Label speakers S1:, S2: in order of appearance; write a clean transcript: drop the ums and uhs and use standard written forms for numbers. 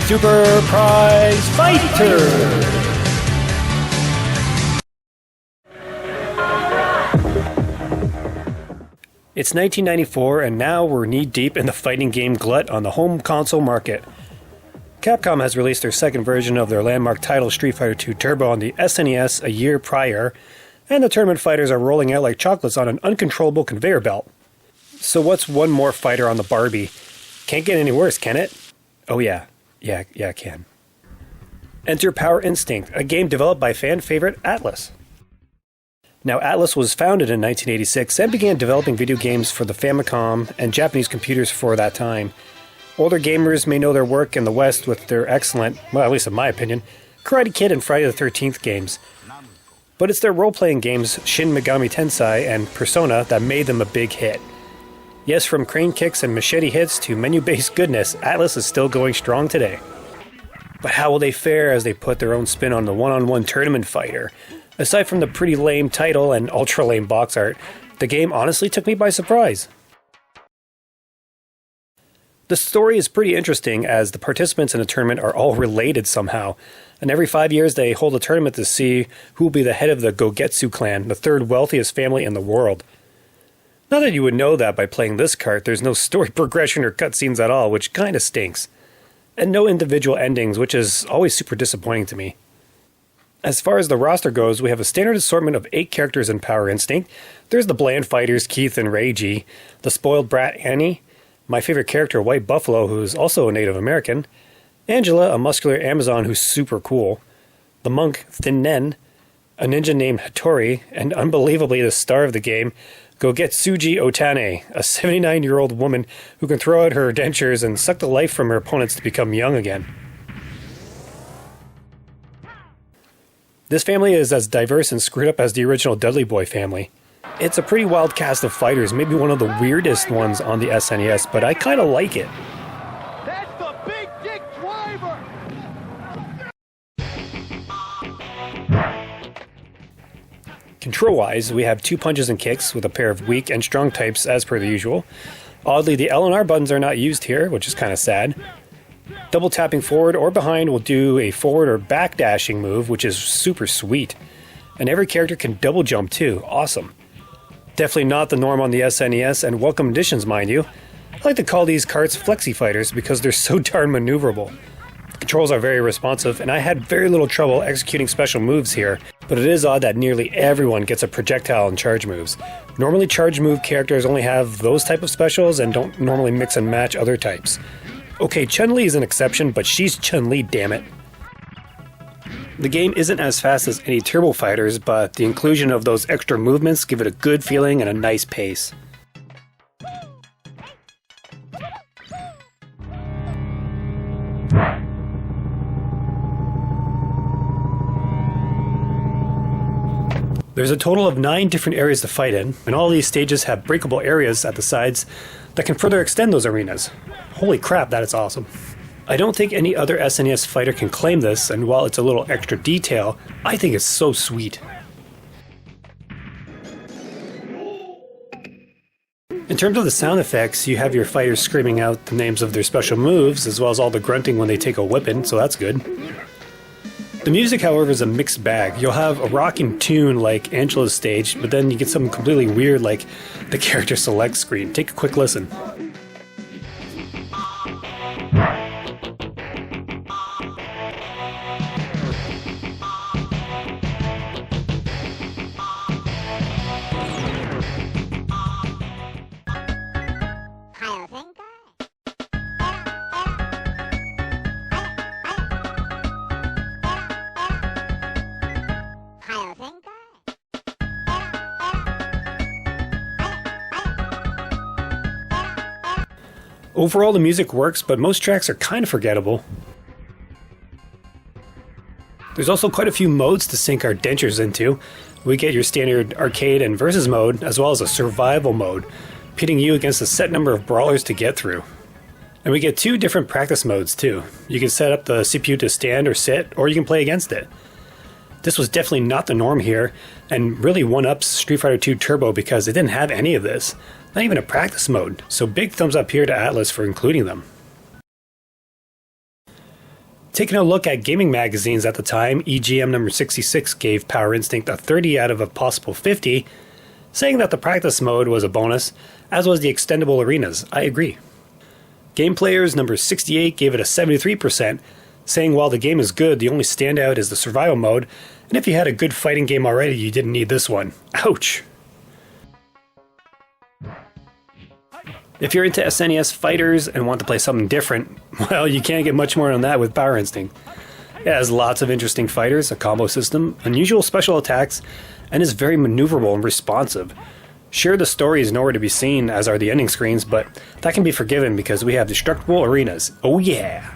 S1: Super Prize Fighter! It's 1994, and now we're knee-deep in the fighting game glut on the home console market. Capcom has released their second version of their landmark title Street Fighter II Turbo on the SNES a year prior, and the tournament fighters are rolling out like chocolates on an uncontrollable conveyor belt. So what's one more fighter on the Barbie? Can't get any worse, can it? Oh yeah, it can. Enter Power Instinct, a game developed by fan favorite Atlas. Now, Atlas was founded in 1986 and began developing video games for the Famicom and Japanese computers for that time. Older gamers may know their work in the West with their excellent, well, at least in my opinion, Karate Kid and Friday the 13th games. But it's their role-playing games, Shin Megami Tensei and Persona, that made them a big hit. Yes, from crane kicks and machete hits to menu-based goodness, Atlas is still going strong today. But how will they fare as they put their own spin on the one-on-one tournament fighter? Aside from the pretty lame title and ultra-lame box art, the game honestly took me by surprise. The story is pretty interesting as the participants in the tournament are all related somehow, and every 5 years they hold a tournament to see who will be the head of the Gogetsu clan, the third wealthiest family in the world. Not that you would know that by playing this cart, there's no story progression or cutscenes at all, which kinda stinks. And no individual endings, which is always super disappointing to me. As far as the roster goes, we have a standard assortment of 8 characters in Power Instinct. There's the bland fighters Keith and Reiji, the spoiled brat Annie, my favorite character White Buffalo, who's also a Native American, Angela, a muscular Amazon who's super cool, the monk Thin Nen, a ninja named Hattori, and unbelievably the star of the game, Gogetsuji Otane, a 79-year-old woman who can throw out her dentures and suck the life from her opponents to become young again. This family is as diverse and screwed up as the original Dudley Boy family. It's a pretty wild cast of fighters, maybe one of the weirdest ones on the SNES, but I kinda like it.
S2: That's the big dick driver!
S1: Control-wise, we have 2 punches and kicks with a pair of weak and strong types as per the usual. Oddly, the L and R buttons are not used here, which is kinda sad. Double tapping forward or behind will do a forward or back dashing move, which is super sweet. And every character can double jump too, awesome. Definitely not the norm on the SNES, and welcome additions, mind you. I like to call these carts flexi fighters because they're so darn maneuverable. The controls are very responsive, and I had very little trouble executing special moves here, but it is odd that nearly everyone gets a projectile and charge moves. Normally charge move characters only have those type of specials and don't normally mix and match other types. Okay, Chun-Li is an exception, but she's Chun-Li, damn it. The game isn't as fast as any Turbo Fighters, but the inclusion of those extra movements give it a good feeling and a nice pace. There's a total of 9 different areas to fight in, and all these stages have breakable areas at the sides that can further extend those arenas. Holy crap, that is awesome. I don't think any other SNES fighter can claim this, and while it's a little extra detail, I think it's so sweet. In terms of the sound effects, you have your fighters screaming out the names of their special moves, as well as all the grunting when they take a whipping, so that's good. The music, however, is a mixed bag. You'll have a rocking tune like Angela's stage, but then you get something completely weird like the character select screen. Take a quick listen. Overall, the music works, but most tracks are kind of forgettable. There's also quite a few modes to sink our dentures into. We get your standard arcade and versus mode, as well as a survival mode, pitting you against a set number of brawlers to get through. And we get 2 different practice modes too. You can set up the CPU to stand or sit, or you can play against it. This was definitely not the norm here, and really one-ups Street Fighter II Turbo because it didn't have any of this. Not even a practice mode, so big thumbs up here to Atlas for including them. Taking a look at gaming magazines at the time, EGM number 66 gave Power Instinct a 30 out of a possible 50, saying that the practice mode was a bonus, as was the extendable arenas. I agree. Game Players number 68 gave it a 73%, saying while the game is good, the only standout is the survival mode, and if you had a good fighting game already, you didn't need this one. Ouch! If you're into SNES fighters and want to play something different, well, you can't get much more than that with Power Instinct. It has lots of interesting fighters, a combo system, unusual special attacks, and is very maneuverable and responsive. Sure, the story is nowhere to be seen, as are the ending screens, but that can be forgiven because we have destructible arenas. Oh yeah!